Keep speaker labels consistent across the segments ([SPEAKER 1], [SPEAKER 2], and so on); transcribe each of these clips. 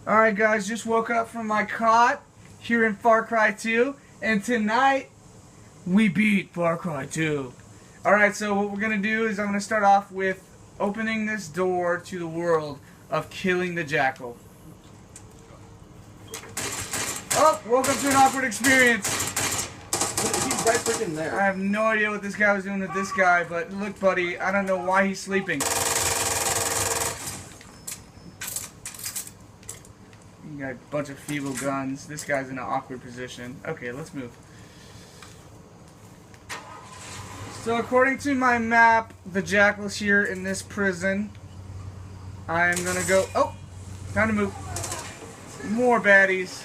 [SPEAKER 1] Alright guys, just woke up from my cot here in Far Cry 2, and tonight we beat Far Cry 2. Alright, so what we're going to do is I'm going to start off with opening this door to the world of killing the Jackel. Oh, welcome to an awkward experience.
[SPEAKER 2] He's right freaking there.
[SPEAKER 1] I have no idea what this guy was doing with this guy, but look buddy, I don't know why he's sleeping. You got a bunch of feeble guns. This guy's in an awkward position. Okay, let's move. So according to my map, the Jackel's here in this prison. I'm gonna go... Oh! Time to move. More baddies.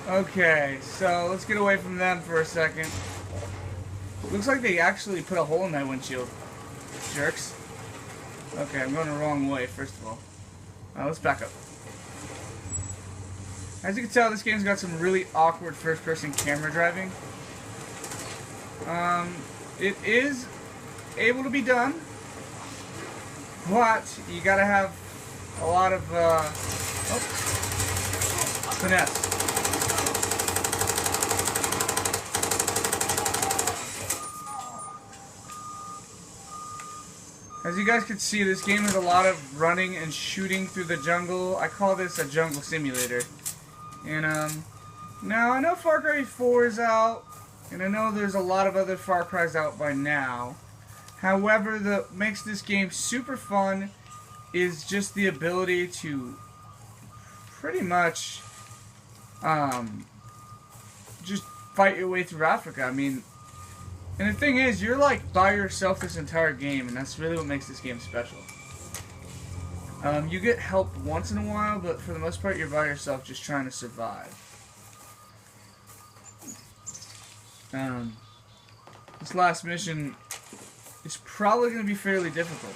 [SPEAKER 1] Okay, so let's get away from them for a second. Looks like they actually put a hole in that windshield. Jerks. Okay, I'm going the wrong way, first of all. Let's back up. As you can tell, this game's got some really awkward first-person camera driving. It is able to be done, but you gotta have a lot of finesse. As you guys can see, this game has a lot of running and shooting through the jungle. I call this a jungle simulator. And now I know Far Cry 4 is out, and I know there's a lot of other Far Cry's out by now. However, what makes this game super fun is just the ability to pretty much just fight your way through Africa. I mean, and the thing is, you're like by yourself this entire game, and that's really what makes this game special. You get help once in a while, but for the most part, you're by yourself just trying to survive. This last mission is probably going to be fairly difficult.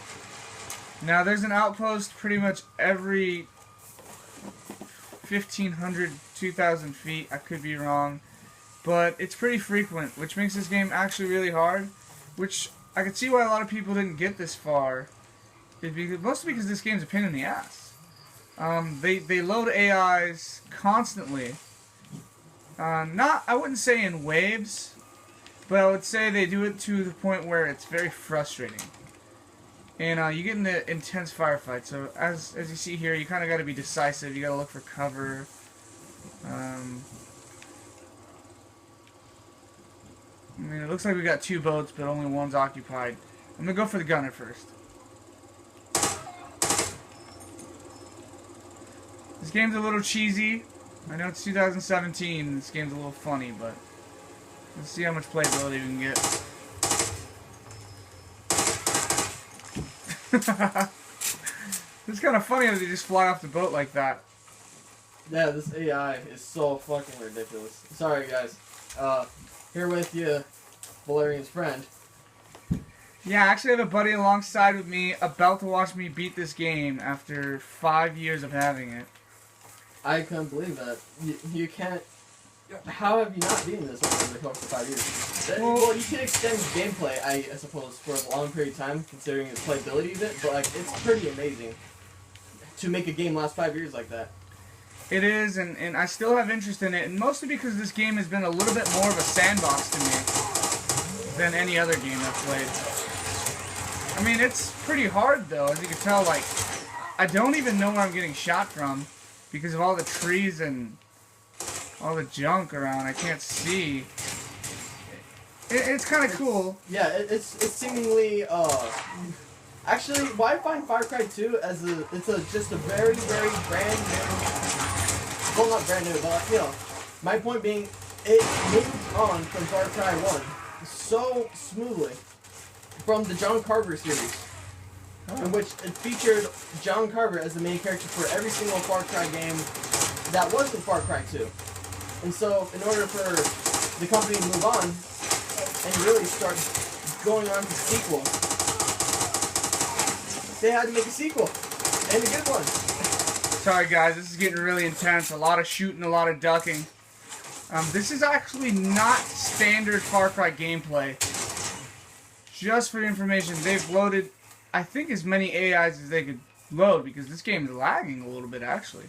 [SPEAKER 1] Now, there's an outpost pretty much every 1,500, 2,000 feet. I could be wrong. But it's pretty frequent, which makes this game actually really hard. Which I could see why a lot of people didn't get this far. Mostly because this game's a pain in the ass. They load AIs constantly. I wouldn't say in waves, but I would say they do it to the point where it's very frustrating. And you get into intense firefights. So as you see here, you kind of got to be decisive. You got to look for cover. I mean, it looks like we got 2 boats, but only one's occupied. I'm gonna go for the gunner first. This game's a little cheesy. I know it's 2017, this game's a little funny, but let's see how much playability we can get. It's kind of funny that they just fly off the boat like that.
[SPEAKER 2] Yeah, this AI is so fucking ridiculous. Sorry, guys. Here with you, Valerian's friend.
[SPEAKER 1] Yeah, I actually have a buddy alongside with me about to watch me beat this game after 5 years of having it.
[SPEAKER 2] I couldn't believe that. You can't... How have you not beaten this over the course of 5 years? Well, you can extend gameplay, I suppose, for a long period of time, considering its playability of it, but like, it's pretty amazing to make a game last 5 years like that.
[SPEAKER 1] It is, and I still have interest in it, and mostly because this game has been a little bit more of a sandbox to me than any other game I've played. I mean, it's pretty hard, though, as you can tell, like, I don't even know where I'm getting shot from because of all the trees and all the junk around. I can't see. It's kind of cool.
[SPEAKER 2] Yeah, it's seemingly, actually, why find Far Cry 2 as just a very, very brand new, well, not brand new, but, you know, my point being, it moved on from Far Cry 1 so smoothly from the John Carver series, in which it featured John Carver as the main character for every single Far Cry game that was in Far Cry 2. And so, in order for the company to move on and really start going on to sequel, they had to make a sequel, and a good one.
[SPEAKER 1] Sorry guys, this is getting really intense. A lot of shooting, a lot of ducking. This is actually not standard Far Cry gameplay. Just for information, they've loaded, I think, as many AIs as they could load because this game is lagging a little bit actually.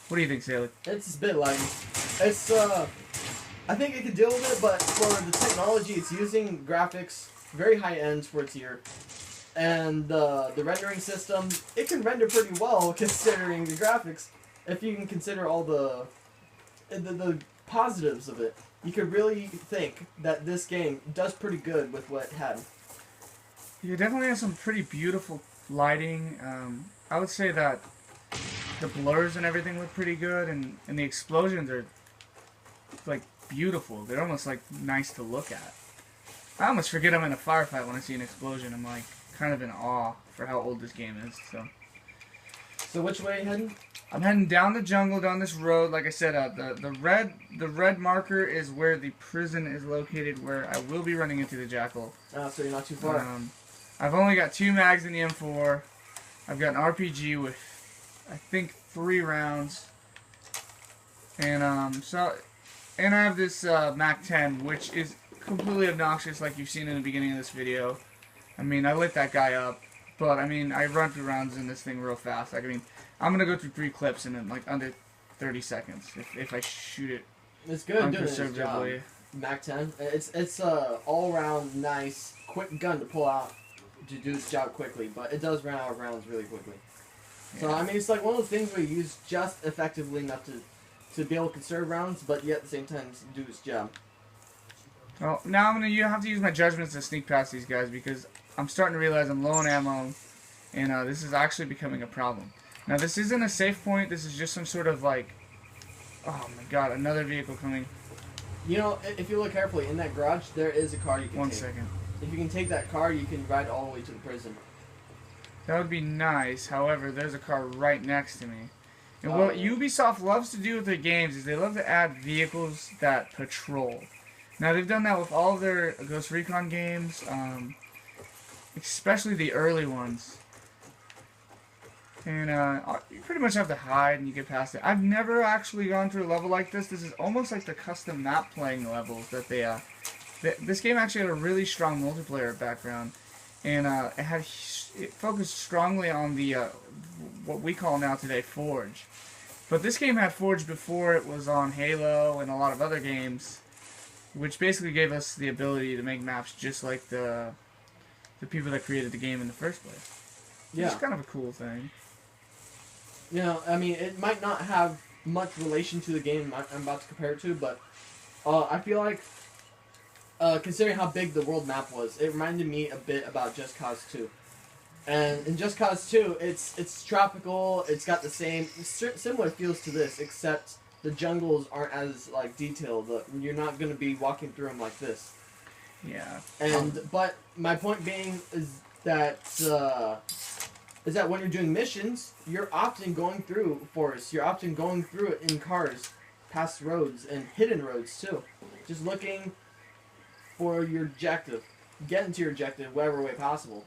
[SPEAKER 1] What do you think, Saley?
[SPEAKER 2] It's a bit laggy. It's I think it could deal with it, but for the technology it's using, graphics very high end for its year, and the rendering system, it can render pretty well considering the graphics. If you can consider all the positives of it, you could really think that this game does pretty good with what it had.
[SPEAKER 1] You definitely have some pretty beautiful lighting. I would say that the blurs and everything look pretty good, and the explosions are like beautiful. They're almost like nice to look at. I almost forget I'm in a firefight when I see an explosion. I'm like kind of in awe for how old this game is.
[SPEAKER 2] So which way are you heading?
[SPEAKER 1] I'm heading down the jungle, down this road. Like I said, the red marker is where the prison is located, where I will be running into the Jackel.
[SPEAKER 2] Oh, so you're not too far.
[SPEAKER 1] I've only got 2 mags in the M4. I've got an RPG with, I think, 3 rounds. And and I have this Mac 10, which is completely obnoxious, like you've seen in the beginning of this video. I mean, I lit that guy up, but I mean, I run through rounds in this thing real fast. Like, I mean, I'm gonna go through 3 clips in like under 30 seconds if I shoot it.
[SPEAKER 2] It's good doing this job.
[SPEAKER 1] Unconservatively.
[SPEAKER 2] Mac 10. It's a all around nice, quick gun to pull out to do its job quickly, but it does run out of rounds really quickly. So
[SPEAKER 1] Yeah.
[SPEAKER 2] I mean, it's like one of those things where you use just effectively enough to be able to conserve rounds, but yet at the same time do its job.
[SPEAKER 1] Well, now you have to use my judgments to sneak past these guys because I'm starting to realize I'm low on ammo, and this is actually becoming a problem. Now, this isn't a safe point. This is just some sort of like, oh my god, another vehicle coming.
[SPEAKER 2] You know, if you look carefully in that garage, there is a car you can take.
[SPEAKER 1] 1 second.
[SPEAKER 2] If you can take that car, you can ride all the way to the prison.
[SPEAKER 1] That would be nice. However, there's a car right next to me. And what Ubisoft loves to do with their games is they love to add vehicles that patrol. Now, they've done that with all of their Ghost Recon games, especially the early ones. And you pretty much have to hide and you get past it. I've never actually gone through a level like this. This is almost like the custom map playing levels that they... this game actually had a really strong multiplayer background. And it focused strongly on the what we call now today Forge. But this game had Forge before it was on Halo and a lot of other games, which basically gave us the ability to make maps just like the people that created the game in the first place.
[SPEAKER 2] Yeah.
[SPEAKER 1] It's kind of a cool thing.
[SPEAKER 2] You know, I mean, it might not have much relation to the game I'm about to compare it to, but I feel like, considering how big the world map was, it reminded me a bit about Just Cause 2. And in Just Cause 2, it's tropical, it's got the same, similar feels to this, except the jungles aren't as, like, detailed. You're not going to be walking through them like this.
[SPEAKER 1] Yeah.
[SPEAKER 2] But my point being is that when you're doing missions, you're often going through forests. You're often going through it in cars, past roads, and hidden roads, too. Just looking for your objective. Getting to your objective whatever way possible.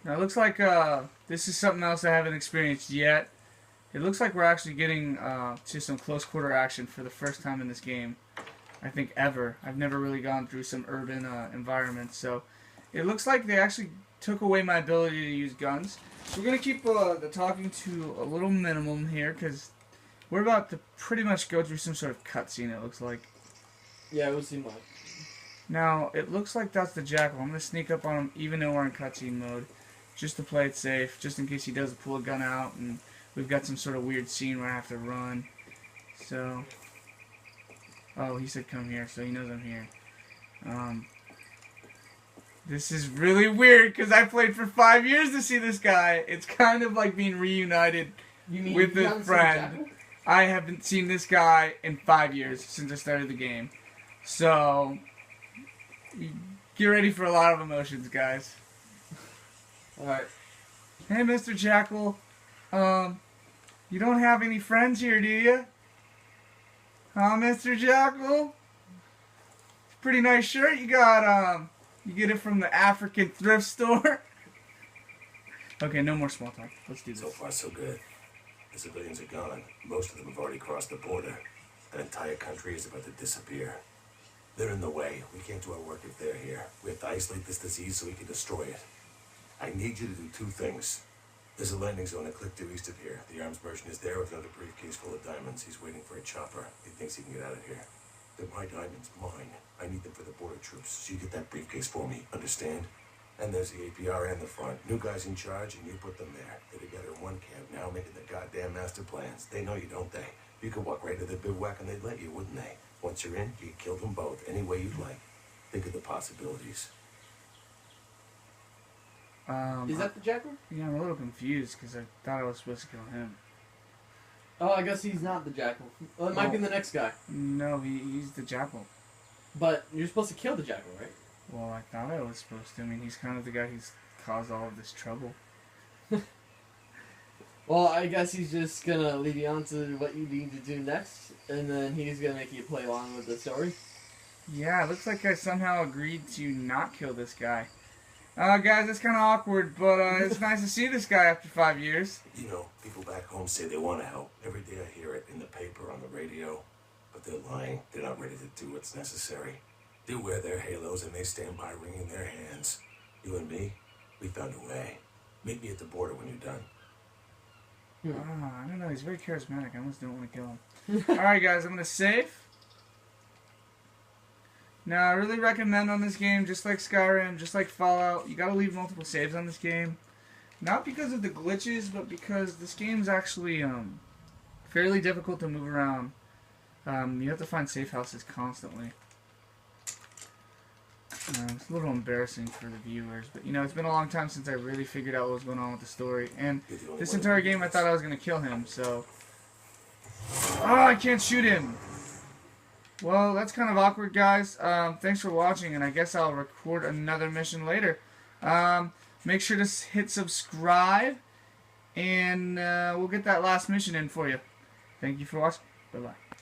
[SPEAKER 1] Now, it looks like this is something else I haven't experienced yet. It looks like we're actually getting to some close quarter action for the first time in this game. I think ever. I've never really gone through some urban environments, so it looks like they actually took away my ability to use guns. So we're going to keep the talking to a little minimum here, because we're about to pretty much go through some sort of cutscene, it looks like.
[SPEAKER 2] Yeah, it would seem like.
[SPEAKER 1] Now, it looks like that's the Jackel. I'm going to sneak up on him even though we're in cutscene mode, just to play it safe, just in case he does pull a gun out, and we've got some sort of weird scene where I have to run. So... oh, he said come here, so he knows I'm here. This is really weird, because I played for 5 years to see this guy. It's kind of like being reunited with a friend. I haven't seen this guy in 5 years since I started the game. So, get ready for a lot of emotions, guys.
[SPEAKER 2] Alright.
[SPEAKER 1] Hey, Mr. Jackel. You don't have any friends here, do you? Huh, Mr. Jackel? Pretty nice shirt you got, you get it from the African thrift store? Okay, no more small talk. Let's do this.
[SPEAKER 3] So far, so good. The civilians are gone. Most of them have already crossed the border. An entire country is about to disappear. They're in the way. We can't do our work if they're here. We have to isolate this disease so we can destroy it. I need you to do 2 things. There's a landing zone a click due east of here. The arms merchant is there with another briefcase full of diamonds. He's waiting for a chopper. He thinks he can get out of here. They're my diamonds, mine. I need them for the border troops, so you get that briefcase for me, understand? And there's the APR and the front. New guys in charge, and you put them there. They're together in one camp now, making the goddamn master plans. They know you, don't they? You could walk right to the bivouac and they'd let you, wouldn't they? Once you're in, you could kill them both, any way you'd like. Think of the possibilities.
[SPEAKER 2] Is that the Jackel?
[SPEAKER 1] Yeah, I'm a little confused because I thought I was supposed to kill him.
[SPEAKER 2] Oh, I guess he's not the Jackel. Well, it might be the next guy.
[SPEAKER 1] No, he's the Jackel.
[SPEAKER 2] But you're supposed to kill the Jackel, right?
[SPEAKER 1] Well, I thought I was supposed to. I mean, he's kind of the guy who's caused all of this trouble.
[SPEAKER 2] Well, I guess he's just gonna lead you on to what you need to do next, and then he's gonna make you play along with the story.
[SPEAKER 1] Yeah, it looks like I somehow agreed to not kill this guy. Guys, it's kind of awkward, but it's nice to see this guy after 5 years.
[SPEAKER 3] You know, people back home say they want to help. Every day I hear it in the paper, on the radio. But they're lying. They're not ready to do what's necessary. They wear their halos and they stand by wringing their hands. You and me, we found a way. Meet me at the border when you're done.
[SPEAKER 1] I don't know. He's very charismatic. I almost don't want to kill him. Alright, guys. I'm going to save. Now, I really recommend on this game, just like Skyrim, just like Fallout, you got to leave multiple saves on this game. Not because of the glitches, but because this game's actually fairly difficult to move around. You have to find safe houses constantly. It's a little embarrassing for the viewers, but you know, it's been a long time since I really figured out what was going on with the story. And this entire game I thought I was going to kill him, so... Oh, I can't shoot him! Well, that's kind of awkward, guys. Thanks for watching, and I guess I'll record another mission later. Make sure to hit subscribe, and we'll get that last mission in for you. Thank you for watching. Bye-bye.